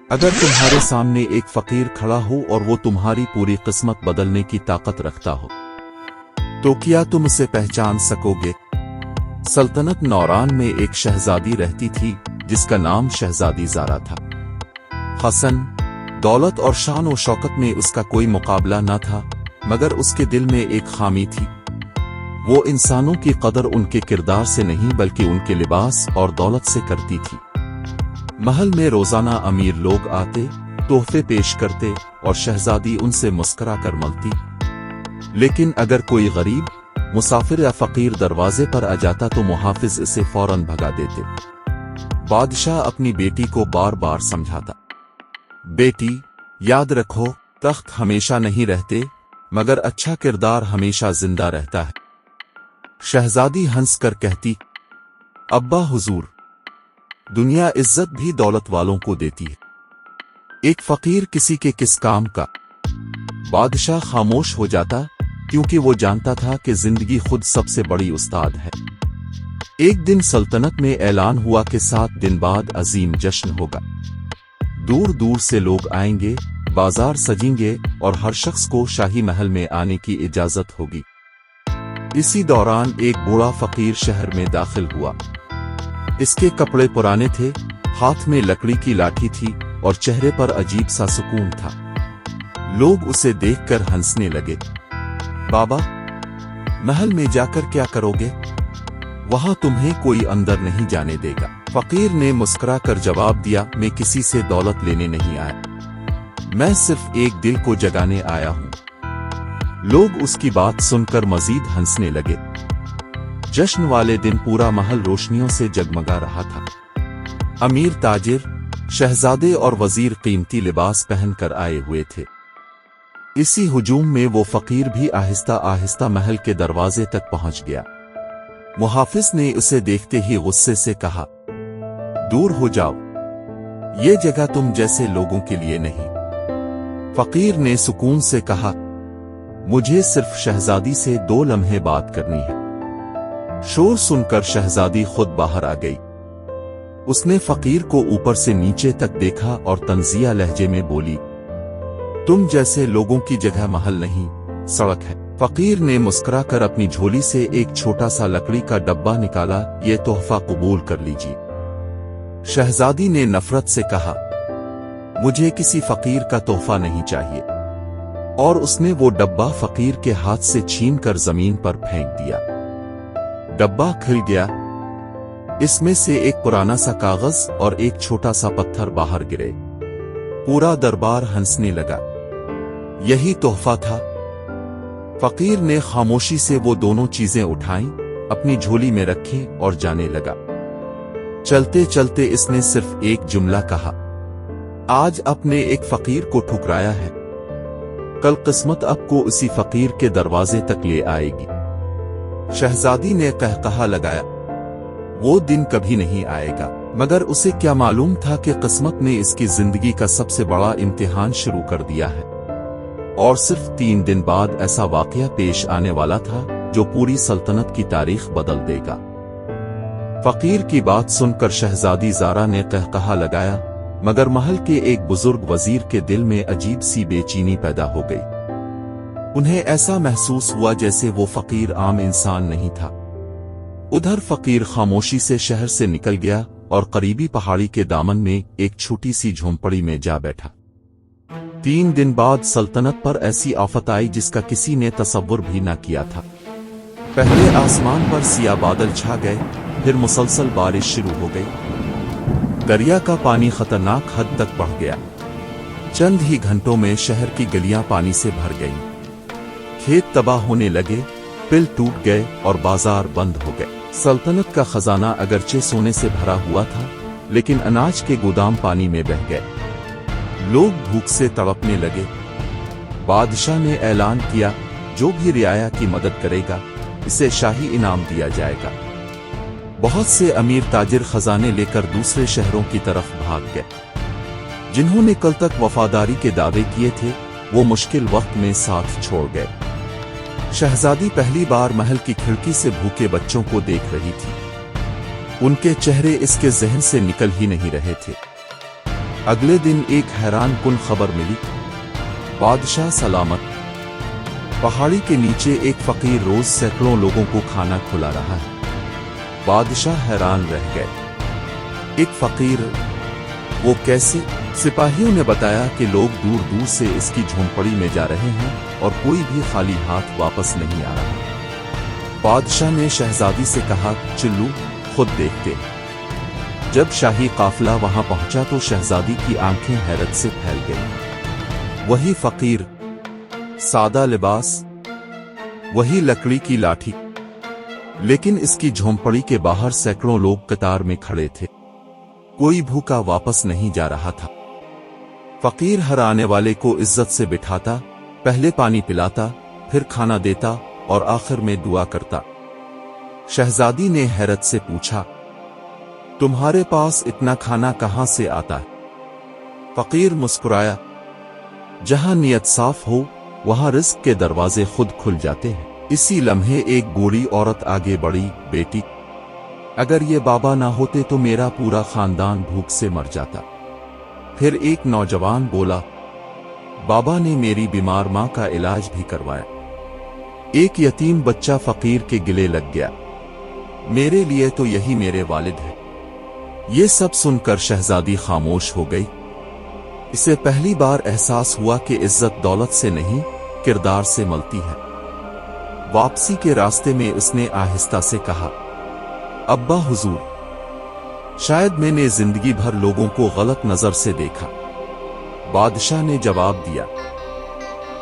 अगर तुम्हारे सामने एक फकीर खड़ा हो और वो तुम्हारी पूरी किस्मत बदलने की ताकत रखता हो, तो क्या तुम उसे पहचान सकोगे? सल्तनत नौरान में एक शहजादी रहती थी जिसका नाम शहजादी ज़ारा था। हसन, दौलत और शान और शौकत में उसका कोई मुकाबला न था, मगर उसके दिल में एक खामी थी। वो इंसानों की कदर उनके किरदार से नहीं बल्कि उनके लिबास और दौलत से करती थी। महल में रोजाना अमीर लोग आते, तोहफे पेश करते और शहजादी उनसे मुस्कुरा कर मलती। लेकिन अगर कोई गरीब, मुसाफिर या फकीर दरवाजे पर आ जाता तो मुहाफिज इसे फौरन भगा देते। बादशाह अपनी बेटी को बार बार समझाता, बेटी याद रखो, तख्त हमेशा नहीं रहते, मगर अच्छा किरदार हमेशा जिंदा रहता है। शहजादी हंस कर कहती, अब्बा हुजूर, दुनिया इज्जत भी दौलत वालों को देती है, एक फकीर किसी के किस काम का। बादशाह खामोश हो जाता, क्योंकि वो जानता था कि जिंदगी खुद सबसे बड़ी उस्ताद है। एक दिन सल्तनत में ऐलान हुआ कि 7 दिन बाद अजीम जश्न होगा। दूर दूर से लोग आएंगे, बाजार सजेंगे और हर शख्स को शाही महल में आने की इजाजत होगी। इसी दौरान एक बूढ़ा फकीर शहर में दाखिल हुआ। इसके कपड़े पुराने थे, हाथ में लकड़ी की लाठी थी और चेहरे पर अजीब सा सुकून था। लोग उसे देखकर हंसने लगे। बाबा, महल में जाकर क्या करोगे? वहां तुम्हें कोई अंदर नहीं जाने देगा। फकीर ने मुस्कुरा कर जवाब दिया, मैं किसी से दौलत लेने नहीं आया, मैं सिर्फ एक दिल को जगाने आया हूं। लोग उसकी बात सुनकर मजीद हंसने लगे। जश्न वाले दिन पूरा महल रोशनियों से जगमगा रहा था। अमीर, ताजिर, शहजादे और वजीर कीमती लिबास पहनकर आए हुए थे। इसी हुजूम में वो फकीर भी आहिस्ता आहिस्ता महल के दरवाजे तक पहुंच गया। मुहाफिज ने उसे देखते ही गुस्से से कहा, दूर हो जाओ, ये जगह तुम जैसे लोगों के लिए नहीं। फकीर ने सुकून से कहा, मुझे सिर्फ शहजादी से 2 लम्हे बात करनी है। शोर सुनकर शहजादी खुद बाहर आ गई। उसने फकीर को ऊपर से नीचे तक देखा और तंजिया लहजे में बोली, तुम जैसे लोगों की जगह महल नहीं, सड़क है। फकीर ने मुस्कुराकर अपनी झोली से एक छोटा सा लकड़ी का डब्बा निकाला, ये तोहफा कबूल कर लीजिए। शहजादी ने नफरत से कहा, मुझे किसी फकीर का तोहफा नहीं चाहिए, और उसने वो डब्बा फकीर के हाथ से छीनकर जमीन पर फेंक दिया। डब्बा खिल गया। इसमें से एक पुराना सा कागज और एक छोटा सा पत्थर बाहर गिरे। पूरा दरबार हंसने लगा। यही तोहफा था। फकीर ने खामोशी से वो दोनों चीजें उठाईं, अपनी झोली में रखी और जाने लगा। चलते चलते इसने सिर्फ एक जुमला कहा, आज अपने एक फकीर को ठुकराया है, कल किस्मत आपको उसी फकीर के दरवाजे तक ले आएगी। शहजादी ने कहकहा लगाया, वो दिन कभी नहीं आएगा। मगर उसे क्या मालूम था कि किस्मत ने इसकी जिंदगी का सबसे बड़ा इम्तिहान शुरू कर दिया है, और सिर्फ 3 दिन बाद ऐसा वाकया पेश आने वाला था जो पूरी सल्तनत की तारीख बदल देगा। फकीर की बात सुनकर शहजादी ज़ारा ने कहकहा लगाया, मगर महल के एक बुजुर्ग वजीर के दिल में अजीब सी बेचैनी पैदा हो गई। उन्हें ऐसा महसूस हुआ जैसे वो फकीर आम इंसान नहीं था। उधर फकीर खामोशी से शहर से निकल गया और करीबी पहाड़ी के दामन में एक छोटी सी झोंपड़ी में जा बैठा। 3 दिन बाद सल्तनत पर ऐसी आफत आई जिसका किसी ने तसव्वुर भी न किया था। पहले आसमान पर सियाह बादल छा गए, फिर मुसलसल बारिश शुरू हो गई। दरिया का पानी खतरनाक हद तक बढ़ गया। चंद ही घंटों में शहर की गलियां पानी से भर गईं। खेत तबाह होने लगे, पिल टूट गए और बाजार बंद हो गए। सल्तनत का खजाना अगरचे सोने से भरा हुआ था, लेकिन अनाज के गोदाम पानी में बह गए। लोग भूख से तड़पने लगे। बादशाह ने ऐलान किया, जो भी रियाया की मदद करेगा इसे शाही इनाम दिया जाएगा। बहुत से अमीर ताजिर खजाने लेकर दूसरे शहरों की तरफ भाग गए। जिन्होंने कल तक वफादारी के दावे किए थे, वो मुश्किल वक्त में साथ छोड़ गए। शहजादी पहली बार महल की खिड़की से भूखे बच्चों को देख रही थी। उनके चेहरे इसके जहन से निकल ही नहीं रहे थे। अगले दिन एक हैरान कुन खबर मिली। बादशाह सलामत। पहाड़ी के नीचे एक फकीर रोज सैकड़ों लोगों को खाना खिला रहा है। बादशाह हैरान रह गए। एक फकीर, वो कैसे? सिपाहियों ने बताया कि लोग दूर दूर से इसकी झोंपड़ी में जा रहे हैं और कोई भी खाली हाथ वापस नहीं आ रहा। बादशाह ने शहजादी से कहा, चिल्लू, खुद देखते हैं। जब शाही काफिला वहां पहुंचा तो शहजादी की आंखें हैरत से फैल गईं। वही फकीर, सादा लिबास, वही लकड़ी की लाठी, लेकिन इसकी झोंपड़ी के बाहर सैकड़ों लोग कतार में खड़े थे। कोई भूखा वापस नहीं जा रहा था। फकीर हर आने वाले को इज्जत से बिठाता, पहले पानी पिलाता, फिर खाना देता और आखिर में दुआ करता। शहजादी ने हैरत से पूछा, तुम्हारे पास इतना खाना कहां से आता है? फकीर मुस्कुराया, जहां नियत साफ हो वहां रिस्क के दरवाजे खुद खुल जाते हैं। इसी लम्हे एक बूढ़ी औरत आगे बढ़ी, बेटी, अगर ये बाबा ना होते तो मेरा पूरा खानदान भूख से मर जाता। फिर एक नौजवान बोला, बाबा ने मेरी बीमार मां का इलाज भी करवाया। एक यतीम बच्चा फकीर के गिले लग गया, मेरे लिए तो यही मेरे वालिद है। ये सब सुनकर शहजादी खामोश हो गई। इसे पहली बार एहसास हुआ कि इज्जत दौलत से नहीं, किरदार से मिलती है। वापसी के रास्ते में उसने आहिस्ता से कहा, अब्बा हुजूर, शायद मैंने जिंदगी भर लोगों को गलत नजर से देखा। बादशाह ने जवाब दिया,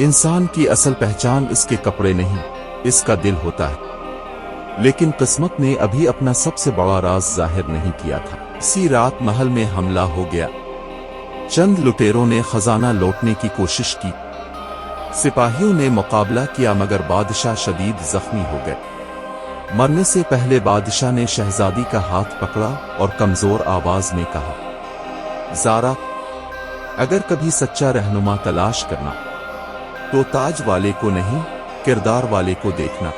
इंसान की असल पहचान इसके कपड़े नहीं, इसका दिल होता है। लेकिन किस्मत ने अभी अपना सबसे बड़ा राज जाहिर नहीं किया था। इसी रात महल में हमला हो गया। चंद लुटेरों ने खजाना लौटने की कोशिश की। सिपाहियों ने मुकाबला किया मगर बादशाह शदीद जख्मी हो गए। मरने से पहले बादशाह ने शहजादी का हाथ पकड़ा और कमजोर आवाज में कहा, ज़ारा, अगर कभी सच्चा रहनुमा तलाश करना तो ताज वाले को नहीं, किरदार वाले को देखना।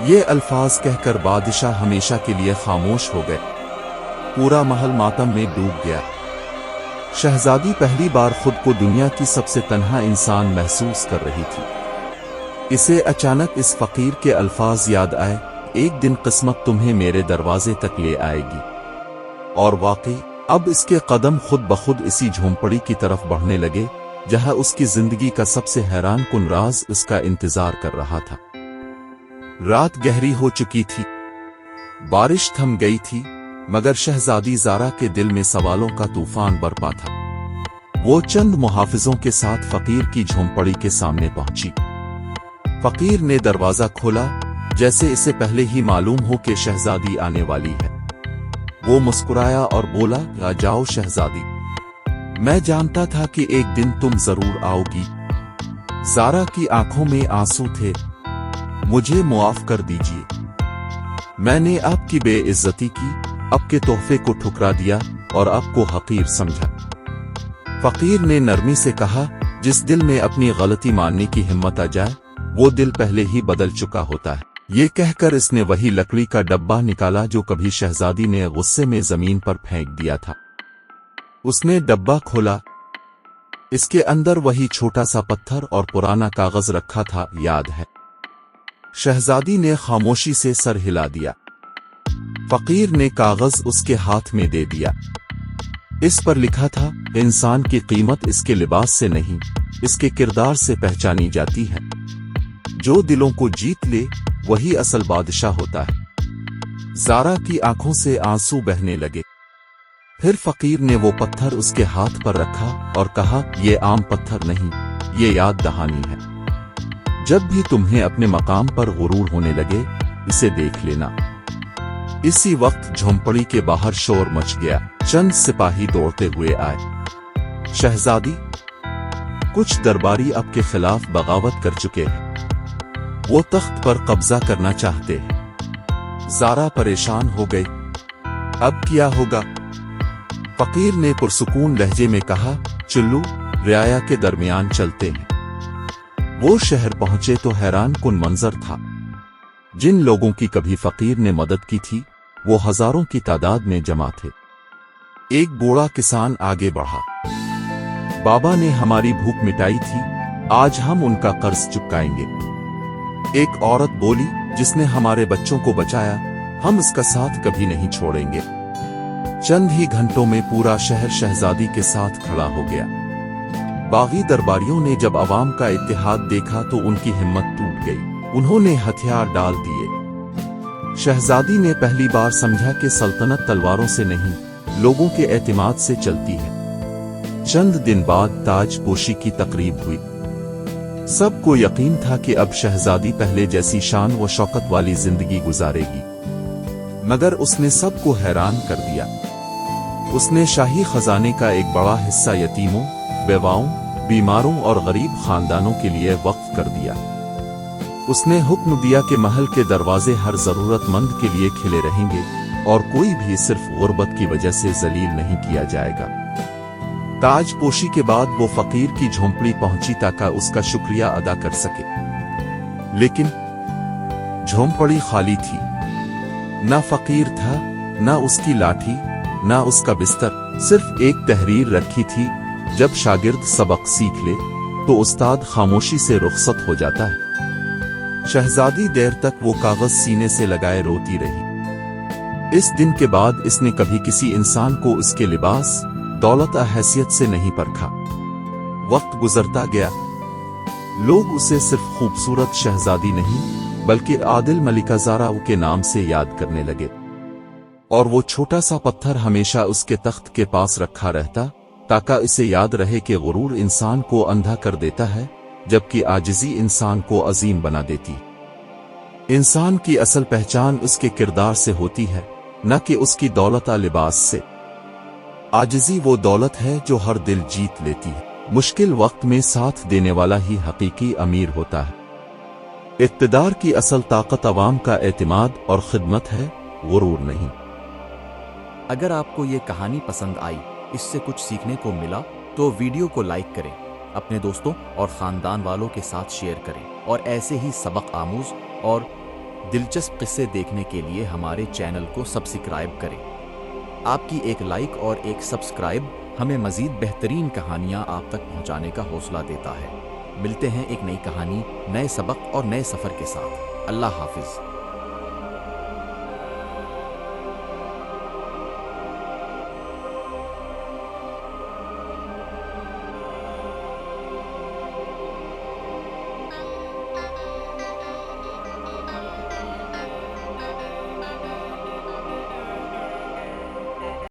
ये अल्फाज कहकर बादशाह हमेशा के लिए खामोश हो गए। पूरा महल मातम में डूब गया। शहजादी पहली बार खुद को दुनिया की सबसे तन्हा इंसान महसूस कर रही थी। इसे अचानक इस फकीर के अल्फाज याद आए, एक दिन किस्मत तुम्हें मेरे दरवाजे तक ले आएगी। और वाकई अब इसके कदम खुद ब खुद इसी झोंपड़ी की तरफ बढ़ने लगे जहां उसकी जिंदगी का सबसे हैरान कुन राज उसका इंतजार कर रहा था। रात गहरी हो चुकी थी, बारिश थम गई थी, मगर शहजादी ज़ारा के दिल में सवालों का तूफान बरपा था। वो चंद मुहाफिजों के साथ फकीर की झोंपड़ी के सामने पहुंची। फकीर ने दरवाजा खोला, जैसे इसे पहले ही मालूम हो कि शहजादी आने वाली है। वो मुस्कुराया और बोला, आ जाओ शहजादी, मैं जानता था कि एक दिन तुम जरूर आओगी। ज़ारा की आंखों में आंसू थे। मुझे मुआफ कर दीजिए, मैंने आपकी बेइज्जती की, आपके तोहफे को ठुकरा दिया और आपको हकीर समझा। फकीर ने नरमी से कहा, जिस दिल में अपनी गलती मानने की हिम्मत आ जाए वो दिल पहले ही बदल चुका होता है। ये कहकर इसने वही लकड़ी का डब्बा निकाला जो कभी शहजादी ने गुस्से में जमीन पर फेंक दिया था। उसने डब्बा खोला। इसके अंदर वही छोटा सा पत्थर और पुराना कागज रखा था, याद है? शहजादी ने खामोशी से सर हिला दिया। फकीर ने कागज उसके हाथ में दे दिया। इस पर लिखा था, इंसान की कीमत इसके लिबास से नहीं, इसके किरदार से पहचानी जाती है। जो दिलों को जीत ले वही असल बादशाह होता है। ज़ारा की आंखों से आंसू बहने लगे। फिर फकीर ने वो पत्थर उसके हाथ पर रखा और कहा, ये आम पत्थर नहीं, ये याद दहानी है। जब भी तुम्हें अपने मकाम पर गुरूर होने लगे, इसे देख लेना। इसी वक्त झोंपड़ी के बाहर शोर मच गया। चंद सिपाही दौड़ते हुए आए। शहजादी, कुछ दरबारी आपके खिलाफ बगावत कर चुके हैं, वो तख्त पर कब्जा करना चाहते हैं। ज़ारा परेशान हो गई। अब क्या होगा? फकीर ने पुरसुकून लहजे में कहा, चुल्लू, रियाया के दरमियान चलते हैं। वो शहर पहुंचे तो हैरान कुन मंजर था। जिन लोगों की कभी फकीर ने मदद की थी वो हजारों की तादाद में जमा थे। एक बूढ़ा किसान आगे बढ़ा। बाबा ने हमारी भूख मिटाई थी, आज हम उनका कर्ज चुकाएंगे। एक औरत बोली, जिसने हमारे बच्चों को बचाया, हम उसका साथ कभी नहीं छोड़ेंगे। चंद ही घंटों में पूरा शहर शहजादी के साथ खड़ा हो गया। बागी दरबारियों ने जब अवाम का इत्तेहाद देखा तो उनकी हिम्मत टूट गई। उन्होंने हथियार डाल दिए। शहजादी ने पहली बार समझा कि सल्तनत तलवारों से नहीं, लोगों के एतमाद से चलती है। चंद दिन बाद ताजपोशी की तकरीब हुई। सबको यकीन था कि अब शहजादी पहले जैसी शान व शौकत वाली जिंदगी गुजारेगी, मगर उसने सबको हैरान कर दिया। उसने शाही खजाने का एक बड़ा हिस्सा यतीमों, बेवाओं, बीमारों और गरीब खानदानों के लिए वक्फ कर दिया। उसने हुक्म दिया कि महल के दरवाजे हर जरूरतमंद के लिए खिले रहेंगे और कोई भी सिर्फ गुर्बत की वजह से जलील नहीं किया जाएगा। ताजपोशी के बाद वो फकीर की झोंपड़ी पहुंची ताकि उसका शुक्रिया अदा कर सके, लेकिन झोंपड़ी खाली थी। ना फकीर था, ना उसकी लाठी, ना उसका बिस्तर, सिर्फ एक तहरीर रखी थी, जब शागिर्द सबक सीख ले तो उस्ताद खामोशी से रुखसत हो जाता है। शहजादी देर तक वो कागज सीने से लगाए रोती रही। इस दिन के बाद इसने कभी किसी इंसान को उसके लिबास, दौलत या हैसियत से नहीं परखा। वक्त गुजरता गया, लोग उसे सिर्फ खूबसूरत शहजादी नहीं बल्कि आदिल मलिका ज़ारा के नाम से याद करने लगे। और वो छोटा सा पत्थर हमेशा उसके तख्त के पास रखा रहता ताकि इसे याद रहे कि गुरूर इंसान को अंधा कर देता है, जबकि आजिज़ी इंसान को अजीम बना देती। इंसान की असल पहचान उसके किरदार से होती है, न कि उसकी दौलत या लिबास से। आजिज़ी वो दौलत है जो हर दिल जीत लेती है। मुश्किल वक्त में साथ देने वाला ही हकीकी अमीर होता है। इक़्तिदार की असल ताकत अवाम का एतमाद और खिदमत है, गुरूर नहीं। अगर आपको ये कहानी पसंद आई, इससे कुछ सीखने को मिला, तो वीडियो को लाइक करें, अपने दोस्तों और ख़ानदान वालों के साथ शेयर करें, और ऐसे ही सबक आमूज़ और दिलचस्प किस्से देखने के लिए हमारे चैनल को सब्सक्राइब करें। आपकी एक लाइक और एक सब्सक्राइब हमें मज़ीद बेहतरीन कहानियाँ आप तक पहुँचाने का हौसला देता है। मिलते हैं एक नई कहानी, नए सबक और नए सफ़र के साथ। अल्लाह हाफिज़।